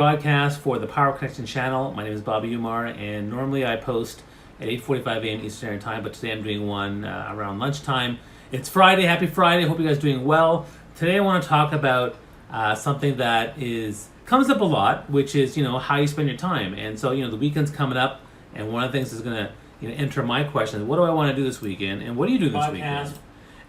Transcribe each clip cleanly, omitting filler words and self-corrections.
Broadcast for the Power Connection channel. My name is Bobby Umar, and normally I post at 8:45 a.m. Eastern Standard Time, but today I'm doing one around lunchtime. It's Friday. Happy Friday. Hope you guys are doing well. Today I want to talk about something that comes up a lot, which is how you spend your time. And so the weekend's coming up, and one of the things is going to enter my question: what do I want to do this weekend, and what do you do this weekend?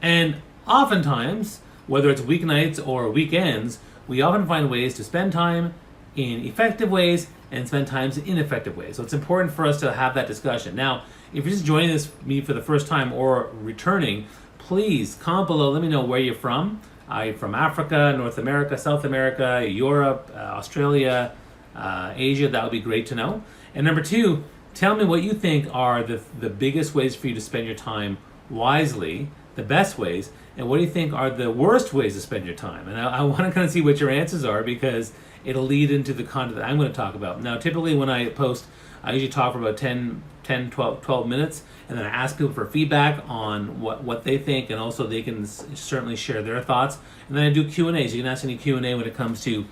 And oftentimes, whether it's weeknights or weekends, we often find ways to spend time in effective ways and spend time in ineffective ways. So it's important for us to have that discussion. Now, if you're just joining me for the first time or returning, please comment below. Let me know where you're from. I'm from Africa, North America, South America, Europe, Australia, Asia. That would be great to know. And number two, tell me what you think are the biggest ways for you to spend your time wisely, the best ways, and what do you think are the worst ways to spend your time? And I want to kind of see what your answers are, because it'll lead into the content that I'm going to talk about. Now, typically when I post, I usually talk for about 12 minutes, and then I ask people for feedback on what they think, and also they can certainly share their thoughts. And then I do Q&As. You can ask any Q&A when it comes to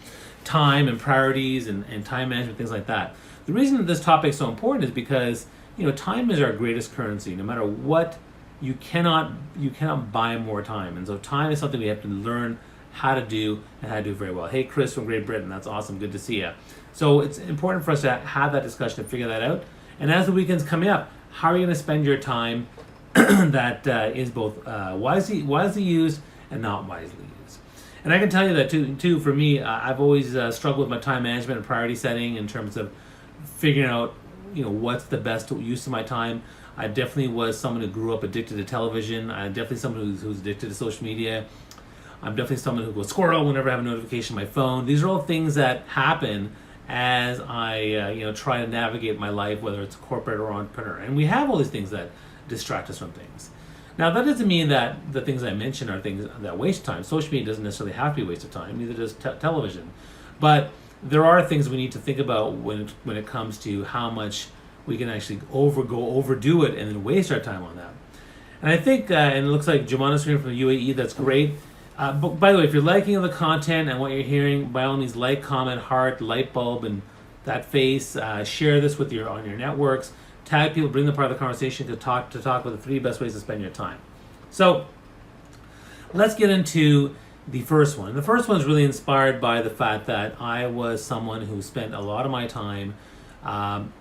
time and priorities and time management, things like that. The reason that this topic is so important is because time is our greatest currency. No matter what, you cannot buy more time. And so time is something we have to learn how to do and how to do very well. Hey, Chris from Great Britain, that's awesome, good to see you. So it's important for us to have that discussion to figure that out. And as the weekend's coming up, how are you going to spend your time that is both wisely used and not wisely used? And I can tell you that too for me, I've always struggled with my time management and priority setting in terms of figuring out what's the best use of my time. I definitely was someone who grew up addicted to television. I'm definitely someone who's addicted to social media. I'm definitely someone who goes squirrel whenever I have a notification on my phone. These are all things that happen as I try to navigate my life, whether it's corporate or entrepreneur. And we have all these things that distract us from things. Now, that doesn't mean that the things I mention are things that waste time. Social media doesn't necessarily have to be a waste of time, neither does television. But there are things we need to think about when it comes to how much we can actually overdo it and then waste our time on that. And I think, and it looks like Jumana's screen from the UAE, that's great. But by the way, if you're liking the content and what you're hearing, by all means, like, comment, heart, light bulb, and that face. Share this on your networks. Tag people, bring them part of the conversation to talk about the 3 best ways to spend your time. So let's get into the first one. The first one is really inspired by the fact that I was someone who spent a lot of my time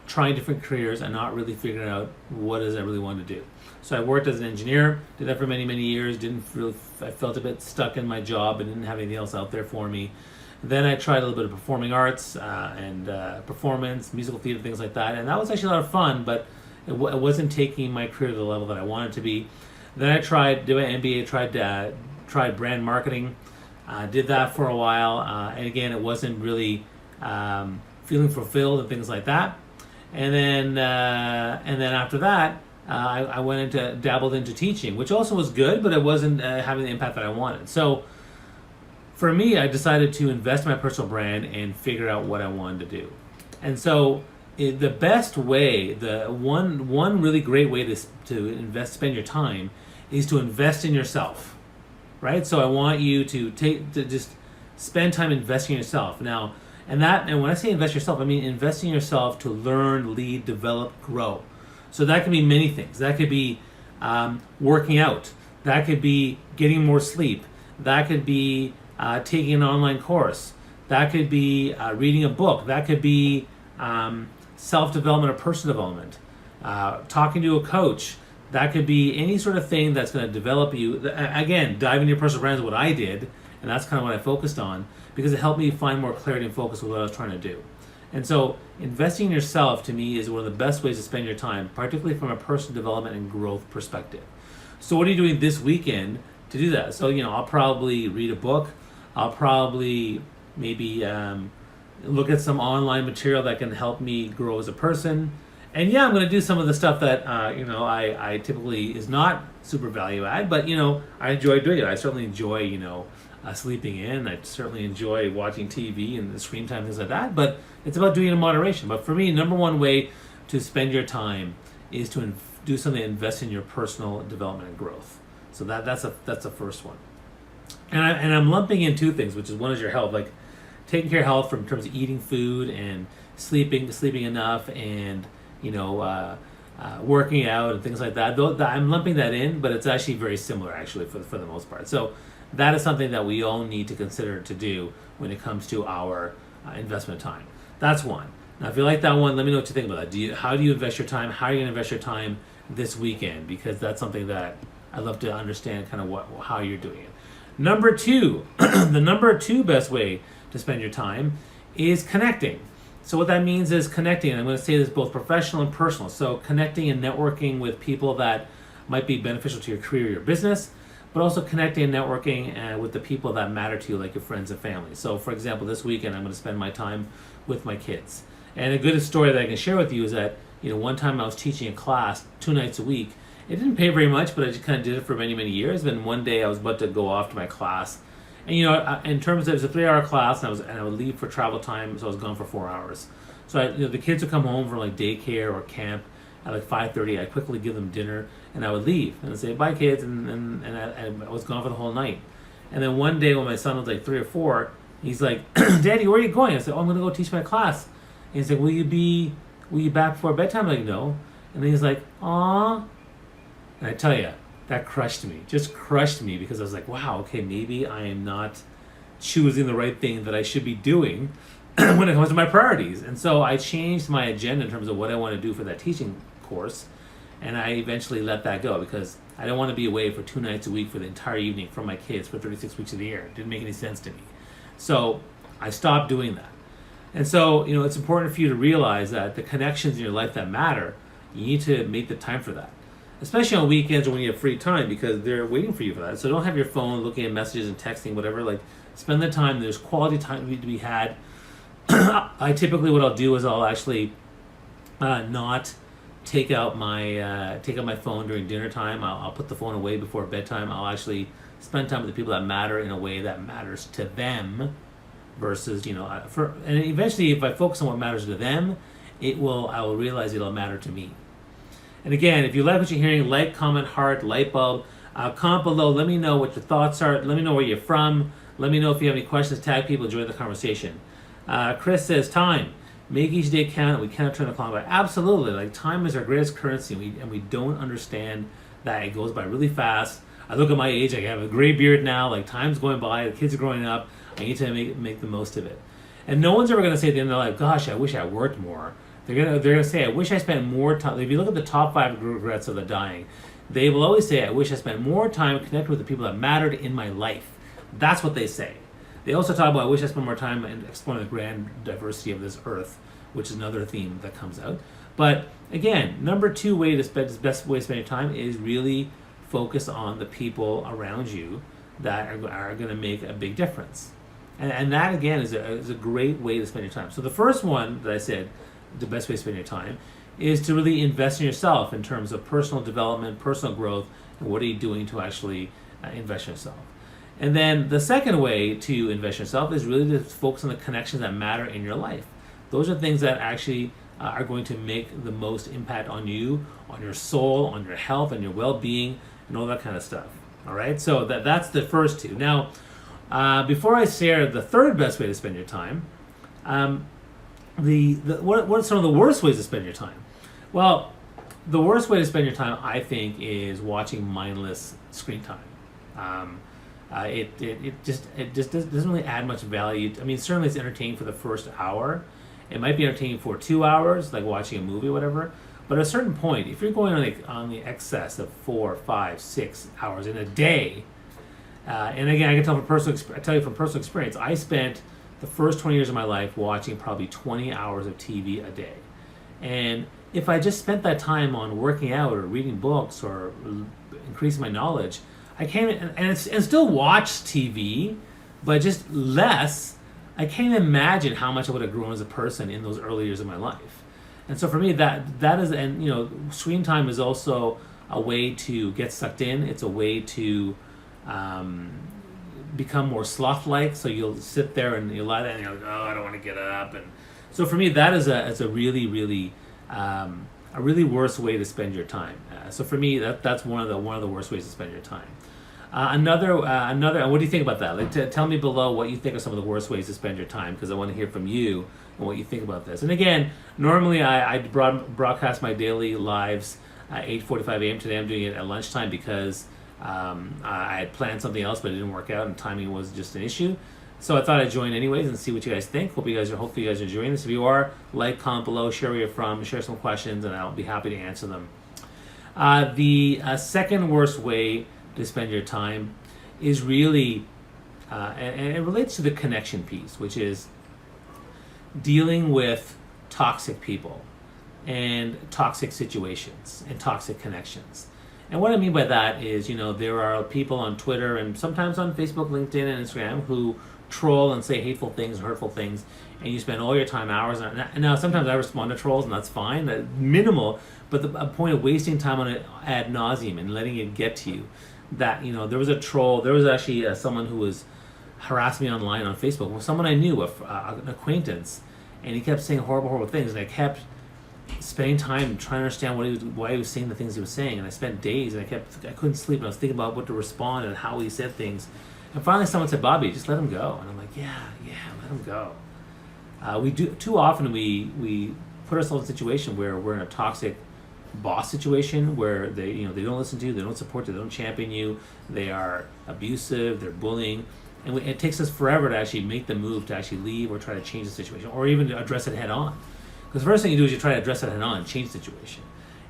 trying different careers and not really figuring out what is I really wanted to do. So I worked as an engineer, did that for many, many years. I felt a bit stuck in my job and didn't have anything else out there for me. Then I tried a little bit of performing arts and performance, musical theater, things like that. And that was actually a lot of fun, but it wasn't taking my career to the level that I wanted to be. Then I did an MBA, tried brand marketing, did that for a while. And again, it wasn't really feeling fulfilled and things like that. And then after that, I dabbled into teaching, which also was good, but it wasn't having the impact that I wanted. So for me, I decided to invest in my personal brand and figure out what I wanted to do. And so the best way, the one really great way to spend your time is to invest in yourself, right? So I want you to just spend time investing in yourself. Now, and when I say invest in yourself, I mean invest in yourself to learn, lead, develop, grow. So that can be many things. That could be working out. That could be getting more sleep. That could be taking an online course. That could be reading a book. That could be self-development or personal development. Talking to a coach. That could be any sort of thing that's going to develop you. Again, dive into your personal brand is what I did, and that's kind of what I focused on, because it helped me find more clarity and focus with what I was trying to do. And so investing in yourself, to me, is one of the best ways to spend your time, particularly from a personal development and growth perspective. So what are you doing this weekend to do that? So, I'll probably read a book. I'll probably maybe look at some online material that can help me grow as a person. And yeah, I'm going to do some of the stuff that, I typically is not super value add, but, I enjoy doing it. I certainly enjoy, sleeping in. I certainly enjoy watching TV and the screen time, things like that. But it's about doing it in moderation. But for me, number one way to spend your time is to do something that invests in your personal development and growth. So that's the first one. And I'm lumping in 2 things, which is one is your health. Like taking care of health in terms of eating food and sleeping enough, and working out and things like that. Though I'm lumping that in, but it's actually very similar actually for the most part. So that is something that we all need to consider to do when it comes to our investment time. That's one. Now, if you like that one, let me know what you think about that. How do you invest your time? How are you going to invest your time this weekend? Because that's something that I'd love to understand kind of how you're doing it. Number two, the number two best way to spend your time is connecting. So what that means is connecting, and I'm going to say this both professional and personal. So connecting and networking with people that might be beneficial to your career or your business, but also connecting and networking with the people that matter to you, like your friends and family. So for example, this weekend I'm going to spend my time with my kids. And a good story that I can share with you is that, one time I was teaching a class 2 nights a week. It didn't pay very much, but I just kind of did it for many, many years. Then one day I was about to go off to my class. And, in terms of, it was a 3-hour class, and I would leave for travel time, so I was gone for 4 hours. So the kids would come home from like daycare or camp at like 5:30. I'd quickly give them dinner, and I would leave and I'd say, bye kids, and I was gone for the whole night. And then one day when my son was like 3 or 4, he's like, Daddy, where are you going? I said, I'm going to go teach my class. And he's like, will you be back before bedtime? I'm like, no. And then he's like, aw. And I tell you, that crushed me, just crushed me, because I was like, wow, okay, maybe I am not choosing the right thing that I should be doing when it comes to my priorities. And so I changed my agenda in terms of what I want to do for that teaching course, and I eventually let that go because I don't want to be away for 2 nights a week for the entire evening from my kids for 36 weeks of the year. It didn't make any sense to me. So I stopped doing that. And so, it's important for you to realize that the connections in your life that matter, you need to make the time for that. Especially on weekends or when you have free time, because they're waiting for you for that. So don't have your phone looking at messages and texting, whatever. Like, spend the time. There's quality time to be had. I typically, what I'll do is I'll actually not take out my phone during dinner time. I'll put the phone away before bedtime. I'll actually spend time with the people that matter in a way that matters to them, versus and eventually, if I focus on what matters to them, I will realize it'll matter to me. And again, if you like what you're hearing, like, comment, heart, light bulb. Comment below. Let me know what your thoughts are. Let me know where you're from. Let me know if you have any questions. Tag people. Join the conversation. Chris says, time. Make each day count. We cannot turn the clock back. Absolutely. Like, time is our greatest currency, and we don't understand that it goes by really fast. I look at my age. I have a gray beard now. Like, time's going by. The kids are growing up. I need to make the most of it. And no one's ever going to say at the end of their life, gosh, I wish I worked more. They're gonna say, I wish I spent more time. If you look at the top 5 regrets of the dying, they will always say, I wish I spent more time connecting with the people that mattered in my life. That's what they say. They also talk about, I wish I spent more time exploring the grand diversity of this earth, which is another theme that comes out. But again, number 2 way to spend, the best way to spend your time is really focus on the people around you that are going to make a big difference. And that, again, is a great way to spend your time. So the first one that I said, the best way to spend your time, is to really invest in yourself in terms of personal development, personal growth, and what are you doing to actually invest in yourself. And then the second way to invest in yourself is really to focus on the connections that matter in your life. Those are things that actually are going to make the most impact on you, on your soul, on your health, on your well-being, and all that kind of stuff. All right, so that's the first 2. Now, before I share the third best way to spend your time, what are some of the worst ways to spend your time? Well, the worst way to spend your time, I think, is watching mindless screen time. It just doesn't really add much value. I mean, certainly it's entertaining for the first hour. It might be entertaining for 2 hours, like watching a movie or whatever. But at a certain point, if you're going on the excess of 4, 5, 6 hours in a day, and again, I can tell you from personal experience, I spent the first 20 years of my life watching probably 20 hours of TV a day. And if I just spent that time on working out or reading books or increasing my knowledge, I can't, and still watch TV, but just less. I can't imagine how much I would have grown as a person in those early years of my life. And so for me, that is, and screen time is also a way to get sucked in. It's a way to become more sloth-like. So you'll sit there and you'll lie there and you're like, oh, I don't want to get up. And so for me, that is a really, really worse way to spend your time. So for me, that's one of the worst ways to spend your time. Another. What do you think about that? Like, tell me below what you think are some of the worst ways to spend your time, because I want to hear from you and what you think about this. And again, normally I broadcast my daily lives at 8:45 a.m. Today I'm doing it at lunchtime because I had planned something else, but it didn't work out, and timing was just an issue. So I thought I'd join anyways and see what you guys think. Hopefully you guys are enjoying this. If you are, like, comment below, share where you're from, share some questions, and I'll be happy to answer them. The second worst way to spend your time is really, and it relates to the connection piece, which is dealing with toxic people and toxic situations and toxic connections. And what I mean by that is, there are people on Twitter and sometimes on Facebook, LinkedIn, and Instagram who troll and say hateful things, hurtful things, and you spend all your time, hours on it. And now sometimes I respond to trolls, and that's fine, that's minimal, but the point of wasting time on it ad nauseum and letting it get to you, that, there was a troll, there was actually someone who was harassing me online on Facebook, well, someone I knew, an acquaintance, and he kept saying horrible things, and I kept spending time trying to understand why he was saying the things he was saying, and I spent days, and I couldn't sleep, and I was thinking about what to respond and how he said things, and finally someone said, "Bobby, just let him go," and I'm like, yeah, let him go. We do too often. We put ourselves in a situation where we're in a toxic boss situation where they don't listen to you, they don't support you, they don't champion you, they are abusive, they're bullying, and it takes us forever to actually make the move to actually leave or try to change the situation or even to address it head on. Because the first thing you do is you try to address it head on and change the situation.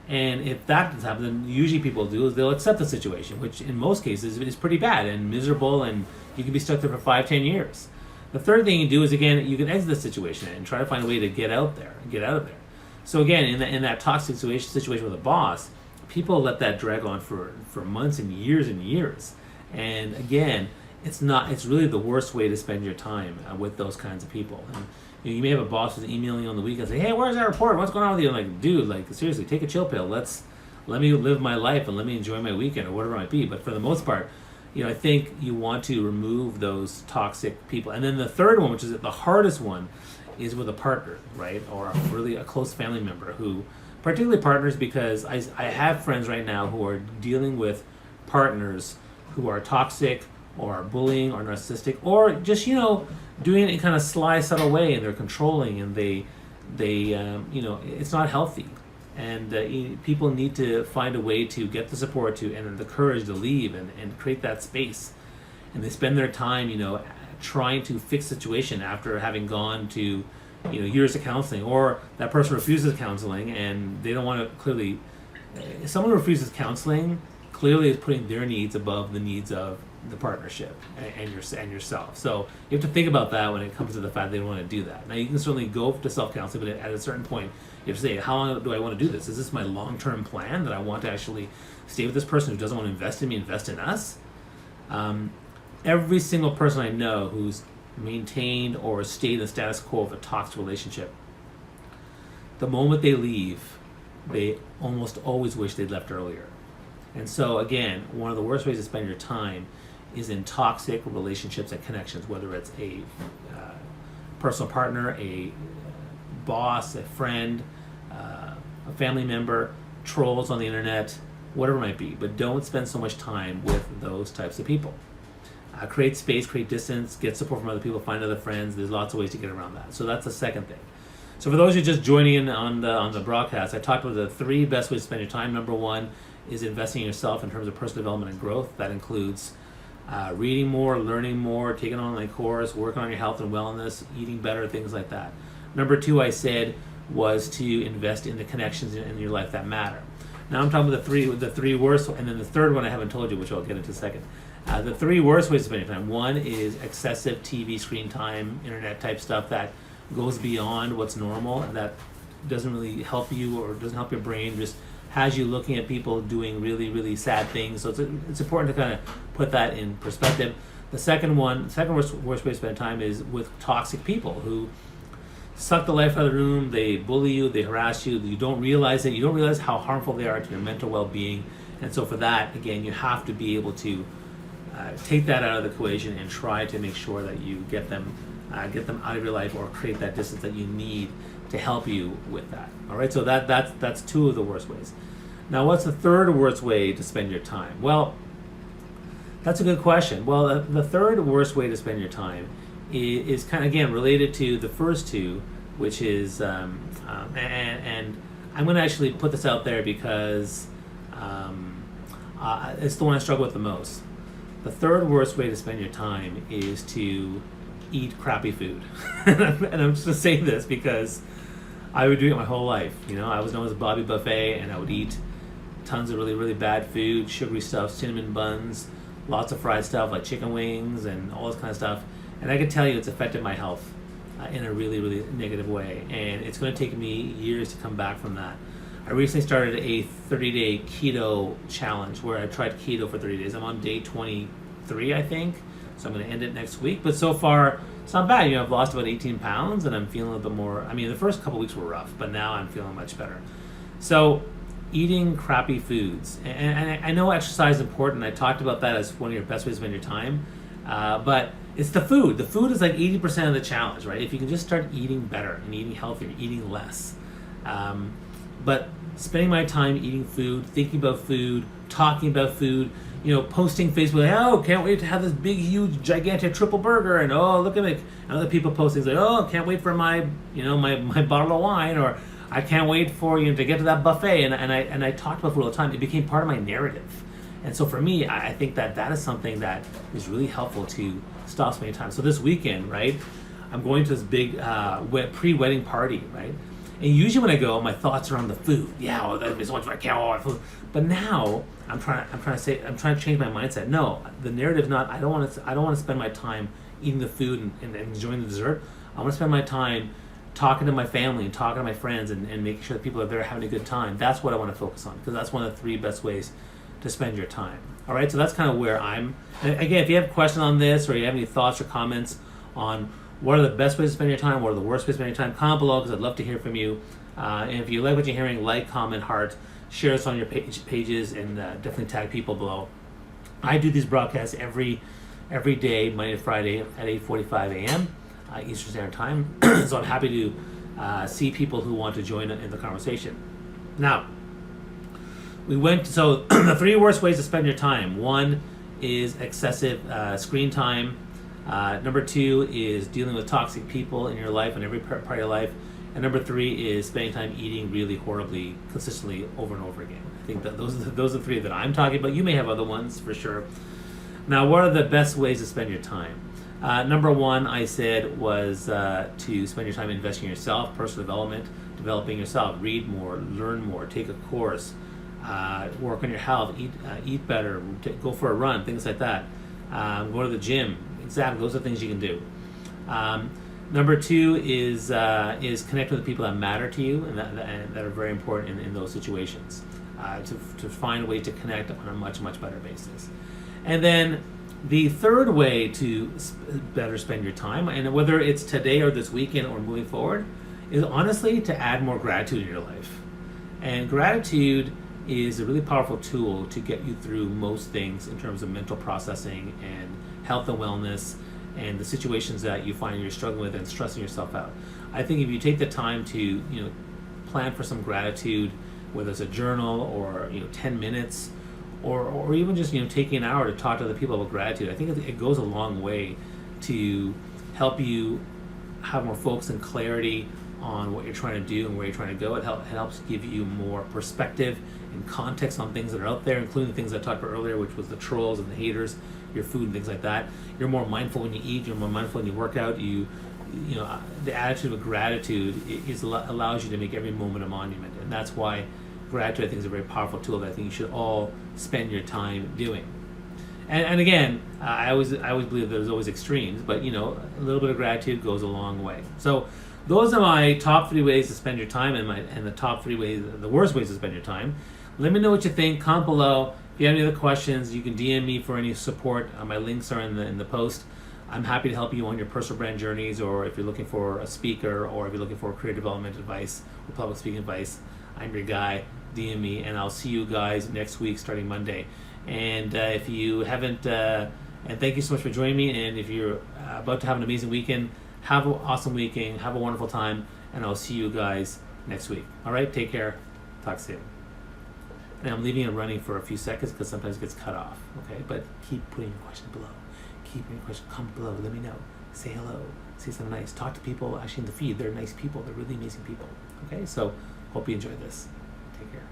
And if that doesn't happen, then usually people do is they'll accept the situation, which in most cases is pretty bad and miserable, and you can be stuck there for 5-10 years. The third thing you do is, again, you can exit the situation and try to find a way to get out of there. So again, in that toxic situation with a boss, people let that drag on for months and years. And again, it's really the worst way to spend your time with those kinds of people. And, you may have a boss who's emailing you on the weekend, say, "Hey, where's that report? What's going on with you?" I'm like, dude, seriously, take a chill pill. Let me live my life and let me enjoy my weekend or whatever it might be. But for the most part, I think you want to remove those toxic people. And then the third one, which is the hardest one, is with a partner, right? Or a close family member who, particularly partners, because I have friends right now who are dealing with partners who are toxic or are bullying or narcissistic or just, doing it in kind of sly, subtle way, and they're controlling, and they it's not healthy. And people need to find a way to get the support to and the courage to leave and create that space. And they spend their time, trying to fix the situation after having gone to, years of counseling, or that person refuses counseling and they don't want to clearly. Someone who refuses counseling clearly is putting their needs above the needs of the partnership and yourself. So you have to think about that when it comes to the fact they don't want to do that. Now you can certainly go to self-counseling, but at a certain point you have to say, how long do I want to do this? Is this my long-term plan that I want to actually stay with this person who doesn't want to invest in me, invest in us? Every single person I know who's maintained or stayed in the status quo of a toxic relationship, the moment they leave, they almost always wish they'd left earlier. And so again, one of the worst ways to spend your time is in toxic relationships and connections, whether it's a personal partner, a boss, a friend, a family member, trolls on the internet, whatever it might be. But don't spend so much time with those types of people. Create space, create distance, get support from other people, find other friends. There's lots of ways to get around that. So that's the second thing. So for those who are just joining in on the broadcast, I talked about the 3 best ways to spend your time. Number 1 is investing in yourself in terms of personal development and growth. That includes reading more, learning more, taking an online course, working on your health and wellness, eating better, things like that. Number 2, I said, was to invest in the connections in your life that matter. Now I'm talking about the three worst, and then the third one I haven't told you, which I'll get into in a second. The 3 worst ways to spend your time. 1 is excessive TV screen time, internet type stuff that goes beyond what's normal, and that doesn't really help you or doesn't help your brain, just has you looking at people doing really, really sad things. So it's important to kind of put that in perspective. The second worst way to spend time is with toxic people who suck the life out of the room. They bully you, they harass you. You don't realize it. You don't realize how harmful they are to your mental well-being. And so for that, again, you have to be able to take that out of the equation and try to make sure that you get them out of your life or create that distance that you need to help you with that. All right, so that's 2 of the worst ways. Now, what's the third worst way to spend your time? Well, That's a good question. Well, the third worst way to spend your time is kind of, again, related to the first two, which is, and I'm going to actually put this out there because it's the one I struggle with the most. The third worst way to spend your time is to eat crappy food. And I'm just going to say this because I would do it my whole life. I was known as Bobby Buffet, and I would eat tons of really, really bad food, sugary stuff, cinnamon buns, lots of fried stuff like chicken wings and all this kind of stuff. And I can tell you it's affected my health in a really, really negative way. And it's going to take me years to come back from that. I recently started a 30-day keto challenge where I tried keto for 30 days. I'm on day 23, I think. So I'm going to end it next week. But so far, it's not bad. I've lost about 18 pounds and I'm feeling a little bit more. I mean, the first couple weeks were rough, but now I'm feeling much better. So eating crappy foods. And I know exercise is important. I talked about that as one of your best ways to spend your time. But it's the food. The food is like 80% of the challenge, right? If you can just start eating better and eating healthier, eating less. But spending my time eating food, thinking about food, talking about food, posting Facebook, like, oh, can't wait to have this big, huge, gigantic triple burger, and oh, look at it. And other people posting like, oh, can't wait for my bottle of wine, or I can't wait for to get to that buffet. And I talked about food all the time. It became part of my narrative. And so for me, I think that is something that is really helpful to stop spending time. So this weekend, right, I'm going to this big pre-wedding party, right? And usually when I go, my thoughts are on the food. Yeah, oh, that'd be so much fun. I can't want food. But now I'm trying to change my mindset. No, the narrative's not. I don't want to spend my time eating the food and enjoying the dessert. I want to spend my time talking to my family and talking to my friends and making sure that people are there having a good time. That's what I want to focus on, because that's one of the 3 best ways to spend your time. All right, so that's kind of where I'm. And again, if you have a question on this or you have any thoughts or comments on what are the best ways to spend your time, what are the worst ways to spend your time, comment below, because I'd love to hear from you. And if you like what you're hearing, like, comment, heart, share us on your pages, and definitely tag people below. I do these broadcasts every day, Monday to Friday at 8:45 a.m. Eastern Standard Time. So I'm happy to see people who want to join in the conversation. Now, so the 3 worst ways to spend your time. 1 is excessive screen time. Number 2 is dealing with toxic people in your life and every part of your life. And number 3 is spending time eating really horribly, consistently, over and over again. I think that those are the 3 that I'm talking about. You may have other ones for sure. Now, what are the best ways to spend your time? Number 1, I said, was to spend your time investing in yourself, personal development, developing yourself, read more, learn more, take a course, work on your health, eat better, go for a run, things like that. Go to the gym. Exactly, those are things you can do. Number 2 is connect with the people that matter to you and that are very important in those situations. To find a way to connect on a much, much better basis. And then the third way to better spend your time, and whether it's today or this weekend or moving forward, is honestly to add more gratitude in your life. And gratitude is a really powerful tool to get you through most things in terms of mental processing and health and wellness and the situations that you find you're struggling with and stressing yourself out. I think if you take the time to plan for some gratitude, whether it's a journal or 10 minutes or even just taking an hour to talk to other people about gratitude, I think it goes a long way to help you have more focus and clarity on what you're trying to do and where you're trying to go. It helps give you more perspective and context on things that are out there, including the things I talked about earlier, which was the trolls and the haters, your food and things like that. You're more mindful when you eat, you're more mindful when you work out. The attitude of gratitude allows you to make every moment a monument, and that's why gratitude, I think, is a very powerful tool that I think you should all spend your time doing. And again, I always believe there's always extremes, but a little bit of gratitude goes a long way. So those are my top 3 ways to spend your time, and the top 3 ways, the worst ways to spend your time. Let me know what you think. Comment below. If you have any other questions, you can DM me for any support. My links are in the post. I'm happy to help you on your personal brand journeys, or if you're looking for a speaker, or if you're looking for career development advice or public speaking advice, I'm your guy. DM me, and I'll see you guys next week starting Monday. And if you haven't, and thank you so much for joining me. And if you're about to have an amazing weekend, have an awesome weekend, have a wonderful time, and I'll see you guys next week. All right, take care. Talk soon. And I'm leaving it running for a few seconds because sometimes it gets cut off. Okay, but keep putting your question below. Keep putting your question. Comment below. Let me know. Say hello. Say something nice. Talk to people actually in the feed. They're nice people. They're really amazing people. Okay, so hope you enjoyed this. Take care.